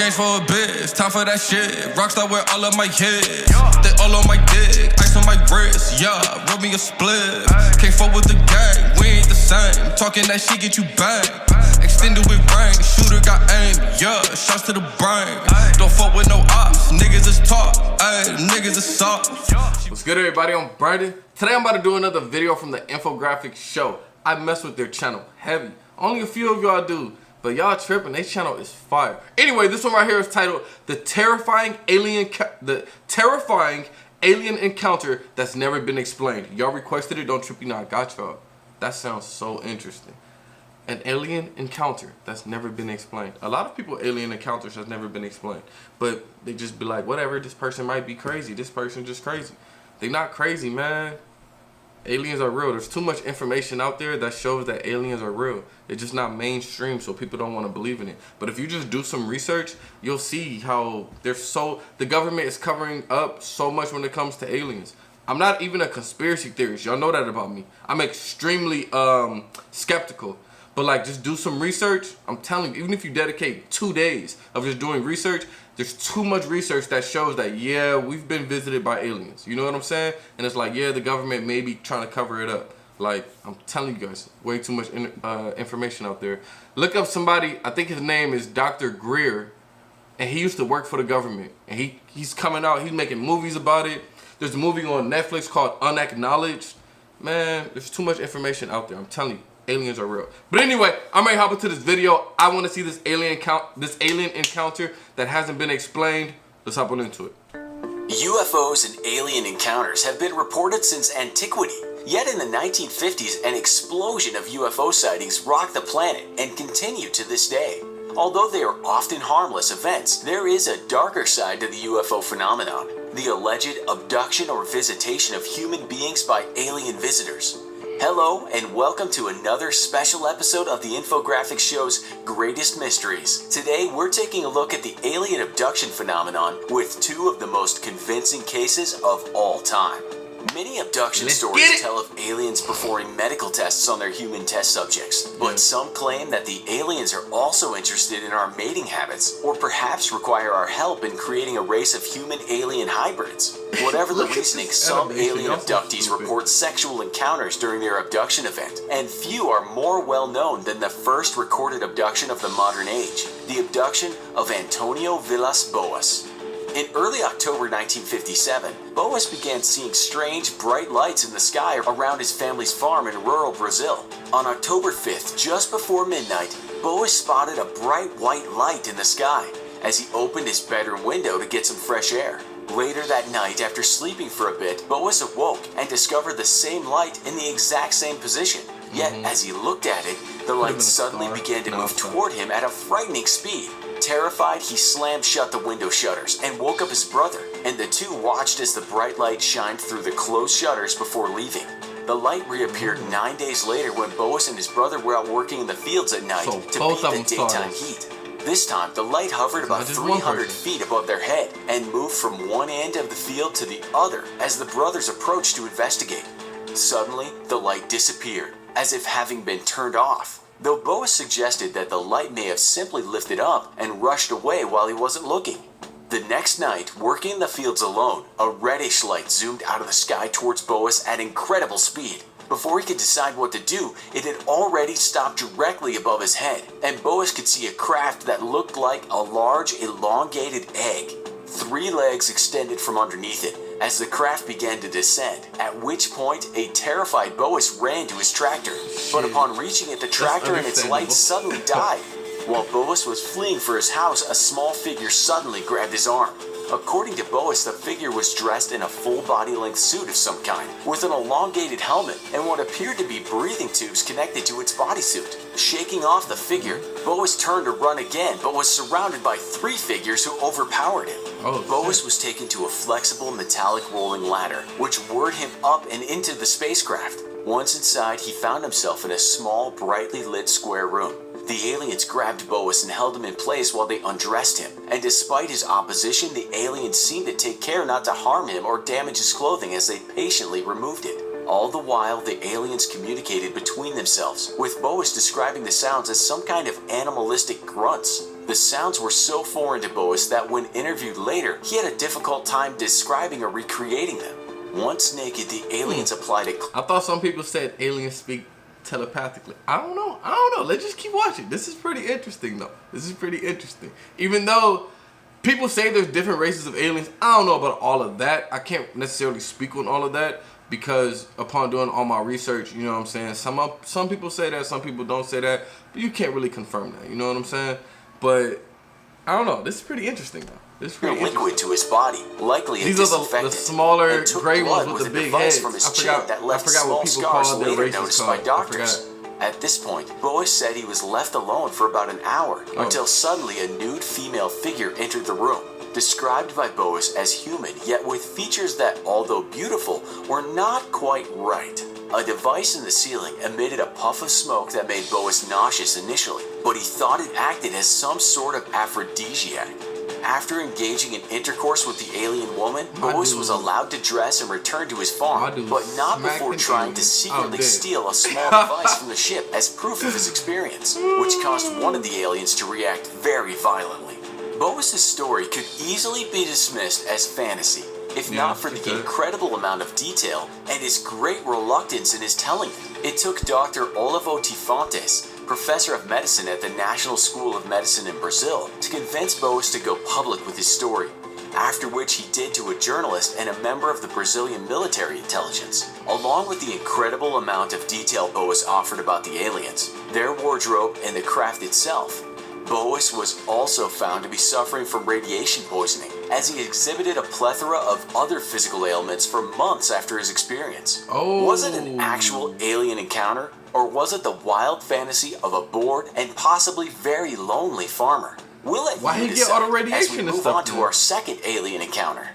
games for a bitch, time for that shit. Rockstar with all of my hits. They all on my dick, ice on my wrist. Yeah, rub me a split. Can't fuck with the gang, we ain't the same. Talking that shit get you banged. Extended with rain, shooter got aim. Yeah, shots to the brain. Don't fuck with no ops, niggas is talk. Ayy, niggas is soft. What's good, everybody? I'm Brandon. Today I'm about to do another video from the Infographic Show. I mess with their channel heavy. Only a few of y'all do, but y'all tripping. Their channel is fire. Anyway, this one right here is titled "The Terrifying Alien Encounter That's Never Been Explained." Y'all requested it. Don't trip, you know I got y'all. That sounds so interesting. An alien encounter that's never been explained. A lot of people alien encounters has never been explained, but they just be like, whatever, this person might be crazy, this person just crazy. They not crazy, man. Aliens are real. There's too much information out there that shows that aliens are real. It's just not mainstream, so people don't want to believe in it. But if you just do some research, you'll see how the government is covering up so much when it comes to aliens. I'm not even a conspiracy theorist. Y'all know that about me. I'm extremely skeptical. But like, just do some research. I'm telling you, even if you dedicate 2 days of just doing research, there's too much research that shows that, yeah, we've been visited by aliens. You know what I'm saying? And it's like, yeah, the government may be trying to cover it up. Like, I'm telling you guys, way too much information out there. Look up somebody, I think his name is Dr. Greer, and he used to work for the government. And he's coming out, he's making movies about it. There's a movie on Netflix called Unacknowledged. Man, there's too much information out there, I'm telling you. Aliens are real. But anyway, I'm ready to hop into this video. I want to see this alien encounter that hasn't been explained. Let's hop on into it. UFOs and alien encounters have been reported since antiquity. Yet in the 1950s, an explosion of UFO sightings rocked the planet and continue to this day. Although they are often harmless events, there is a darker side to the UFO phenomenon: the alleged abduction or visitation of human beings by alien visitors. Hello and welcome to another special episode of the Infographic Show's Greatest Mysteries. Today we're taking a look at the alien abduction phenomenon with two of the most convincing cases of all time. Many abduction stories tell of aliens performing medical tests on their human test subjects, but some claim that the aliens are also interested in our mating habits, or perhaps require our help in creating a race of human-alien hybrids. Whatever the reasoning, some alien abductees report sexual encounters during their abduction event, and few are more well known than the first recorded abduction of the modern age, the abduction of Antonio Vilas Boas. In early October 1957, Boas began seeing strange, bright lights in the sky around his family's farm in rural Brazil. On October 5th, just before midnight, Boas spotted a bright white light in the sky as he opened his bedroom window to get some fresh air. Later that night, after sleeping for a bit, Boas awoke and discovered the same light in the exact same position. Yet, as he looked at it, the light suddenly began to move toward him at a frightening speed. Terrified, he slammed shut the window shutters and woke up his brother, and the two watched as the bright light shined through the closed shutters before leaving. The light reappeared 9 days later when Boas and his brother were out working in the fields at night to beat the daytime heat. This time, the light hovered about 300 feet above their head and moved from one end of the field to the other as the brothers approached to investigate. Suddenly, the light disappeared, as if having been turned off, though Boas suggested that the light may have simply lifted up and rushed away while he wasn't looking. The next night, working in the fields alone, a reddish light zoomed out of the sky towards Boas at incredible speed. Before he could decide what to do, it had already stopped directly above his head, and Boas could see a craft that looked like a large, elongated egg. 3 legs extended from underneath it as the craft began to descend, at which point a terrified Boas ran to his tractor. But upon reaching it, the tractor and its lights suddenly died. While Boas was fleeing for his house, a small figure suddenly grabbed his arm. According to Boas, the figure was dressed in a full body-length suit of some kind, with an elongated helmet and what appeared to be breathing tubes connected to its bodysuit. Shaking off the figure, Boas turned to run again, but was surrounded by 3 figures who overpowered him. Boas was taken to a flexible metallic rolling ladder, which whirred him up and into the spacecraft. Once inside, he found himself in a small, brightly lit square room. The aliens grabbed Boas and held him in place while they undressed him, and despite his opposition, the aliens seemed to take care not to harm him or damage his clothing as they patiently removed it. All the while, the aliens communicated between themselves, with Boas describing the sounds as some kind of animalistic grunts. The sounds were so foreign to Boas that when interviewed later, he had a difficult time describing or recreating them. Once naked, the aliens applied a... I thought some people said aliens speak telepathically. I don't know. Let's just keep watching. This is pretty interesting, though. This is pretty interesting. Even though people say there's different races of aliens, I don't know about all of that. I can't necessarily speak on all of that because upon doing all my research, you know what I'm saying, some people say that, some people don't say that, but you can't really confirm that. You know what I'm saying? But I don't know. This is pretty interesting, though. This is pretty liquid to his body, likely a These are the smaller gray ones with the big heads. From his chin that left small scars later noticed by doctors. At this point, Boas said he was left alone for about an hour until suddenly a nude female figure entered the room, described by Boas as human, yet with features that, although beautiful, were not quite right. A device in the ceiling emitted a puff of smoke that made Boas nauseous initially, but he thought it acted as some sort of aphrodisiac. After engaging in intercourse with the alien woman, Boas was allowed to dress and return to his farm, but not before trying to secretly steal a small device from the ship as proof of his experience, which caused one of the aliens to react very violently. Boas' story could easily be dismissed as fantasy, if not for the incredible amount of detail and his great reluctance in his telling it. It took Dr. Olavo Tifontes, professor of medicine at the National School of Medicine in Brazil, to convince Boas to go public with his story, after which he did to a journalist and a member of the Brazilian military intelligence. Along with the incredible amount of detail Boas offered about the aliens, their wardrobe, and the craft itself, Boas was also found to be suffering from radiation poisoning, as he exhibited a plethora of other physical ailments for months after his experience. Was it an actual alien encounter, or was it the wild fantasy of a bored and possibly very lonely farmer? We'll let you decide as we move on to our second alien encounter.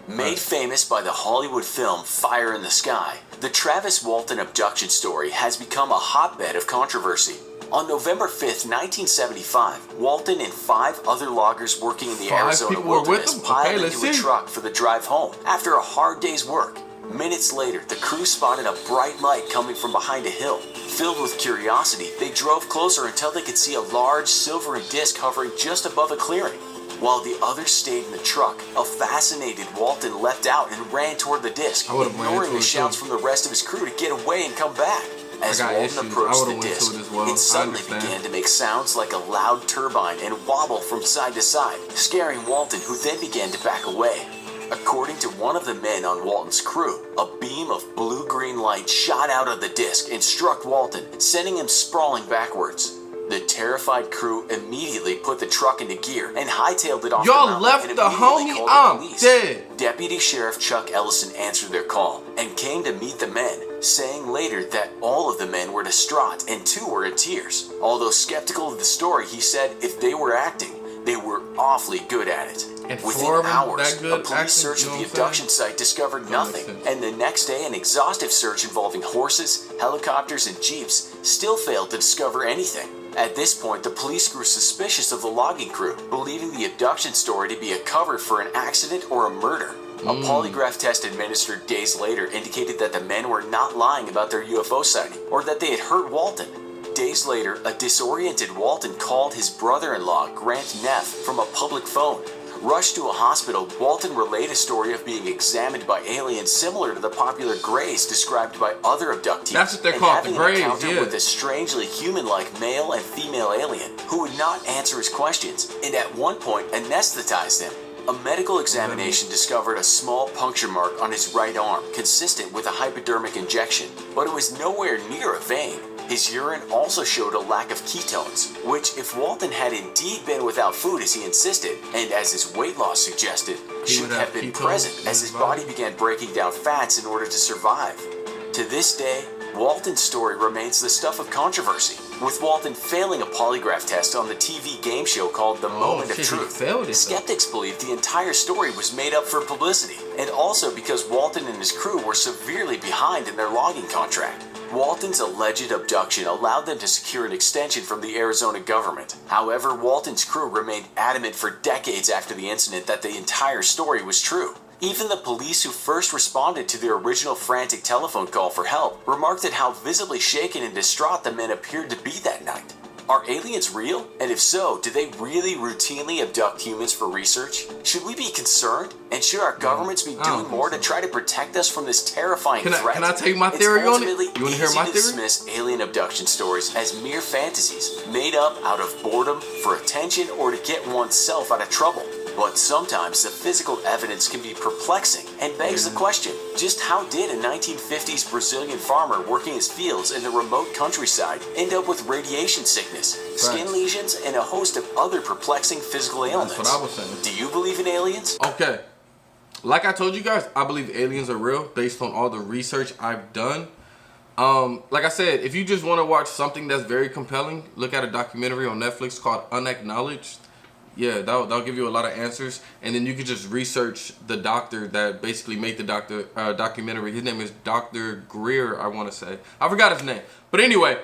Made famous by the Hollywood film Fire in the Sky, the Travis Walton abduction story has become a hotbed of controversy. On November 5th, 1975, Walton and 5 other loggers working in the Arizona wilderness piled into a truck for the drive home after a hard day's work. Minutes later, the crew spotted a bright light coming from behind a hill. Filled with curiosity, they drove closer until they could see a large silvery disc hovering just above a clearing. While the others stayed in the truck, a fascinated Walton leapt out and ran toward the disc, ignoring the shouts from the rest of his crew to get away and come back. As Walton approached the disc, it suddenly began to make sounds like a loud turbine and wobble from side to side, scaring Walton, who then began to back away. According to one of the men on Walton's crew, a beam of blue-green light shot out of the disc and struck Walton, sending him sprawling backwards. The terrified crew immediately put the truck into gear and hightailed it off the mountain. Y'all left the homie, I'm dead. Deputy Sheriff Chuck Ellison answered their call and came to meet the men, saying later that all of the men were distraught and 2 were in tears. Although skeptical of the story, he said if they were acting, they were awfully good at it. Within hours, a police search of the abduction site discovered nothing, and the next day an exhaustive search involving horses, helicopters, and jeeps still failed to discover anything. At this point, the police grew suspicious of the logging crew, believing the abduction story to be a cover for an accident or a murder. A polygraph test administered days later indicated that the men were not lying about their UFO sighting, or that they had hurt Walton. Days later, a disoriented Walton called his brother-in-law, Grant Neff, from a public phone. Rushed to a hospital, Walton relayed a story of being examined by aliens similar to the popular Greys described by other abductees. That's what they're called, the Greys, and having an encounter with a strangely human-like male and female alien who would not answer his questions, and at one point anesthetized him. A medical examination discovered a small puncture mark on his right arm, consistent with a hypodermic injection, but it was nowhere near a vein. His urine also showed a lack of ketones, which, if Walton had indeed been without food as he insisted, and as his weight loss suggested, should have been present as his body began breaking down fats in order to survive. To this day, Walton's story remains the stuff of controversy, with Walton failing a polygraph test on the TV game show called The Moment of Truth. Skeptics believe the entire story was made up for publicity, and also because Walton and his crew were severely behind in their logging contract. Walton's alleged abduction allowed them to secure an extension from the Arizona government. However, Walton's crew remained adamant for decades after the incident that the entire story was true. Even the police who first responded to their original frantic telephone call for help remarked at how visibly shaken and distraught the men appeared to be that night. Are aliens real? And if so, do they really routinely abduct humans for research? Should we be concerned? And should our governments be doing more to try to protect us from this terrifying threat? Can I tell you my theory on it? You want to hear my theory? Dismiss alien abduction stories as mere fantasies made up out of boredom, for attention, or to get oneself out of trouble. But sometimes the physical evidence can be perplexing and begs the question, just how did a 1950s Brazilian farmer working his fields in the remote countryside end up with radiation sickness, skin lesions, and a host of other perplexing physical ailments? That's what I was saying. Do you believe in aliens? Okay. Like I told you guys, I believe aliens are real based on all the research I've done. Like I said, if you just want to watch something that's very compelling, look at a documentary on Netflix called Unacknowledged. Yeah, that'll give you a lot of answers, and then you can just research the doctor that basically made the documentary. His name is Dr. Greer, I want to say. I forgot his name. But anyway,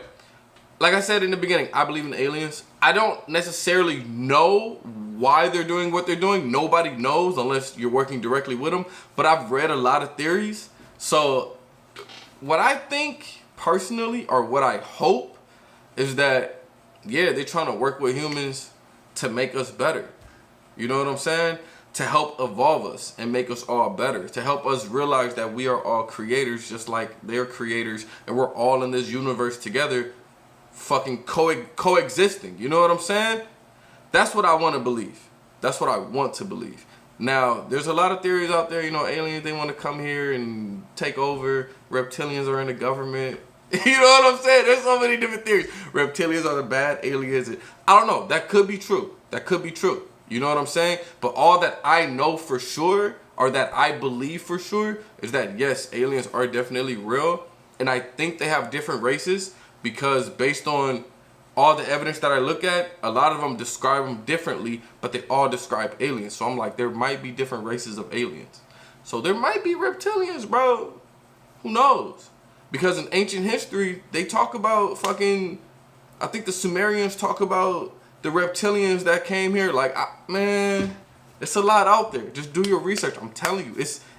like I said in the beginning, I believe in aliens. I don't necessarily know why they're doing what they're doing. Nobody knows unless you're working directly with them. But I've read a lot of theories. So what I think personally, or what I hope, is that, yeah, they're trying to work with humans to make us better. You know what I'm saying? To help evolve us and make us all better. To help us realize that we are all creators just like they're creators. And we're all in this universe together fucking coexisting. You know what I'm saying? That's what I want to believe. That's what I want to believe. Now, there's a lot of theories out there. You know, aliens, they want to come here and take over. Reptilians are in the government. You know what I'm saying? There's so many different theories. Reptilians are the bad, aliens. I don't know. That could be true. That could be true. You know what I'm saying? But all that I know for sure, or that I believe for sure, is that yes, aliens are definitely real. And I think they have different races because based on all the evidence that I look at, a lot of them describe them differently, but they all describe aliens. So I'm like, there might be different races of aliens. So there might be reptilians, bro. Who knows? Because in ancient history, they talk about fucking, I think the Sumerians talk about the reptilians that came here. Like, man, it's a lot out there. Just do your research. I'm telling you,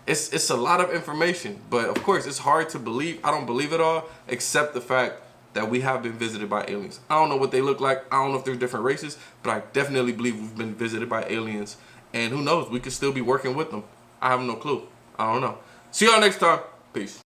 it's a lot of information. But of course, it's hard to believe. I don't believe it all, except the fact that we have been visited by aliens. I don't know what they look like. I don't know if there's different races, but I definitely believe we've been visited by aliens. And who knows, we could still be working with them. I have no clue. I don't know. See y'all next time. Peace.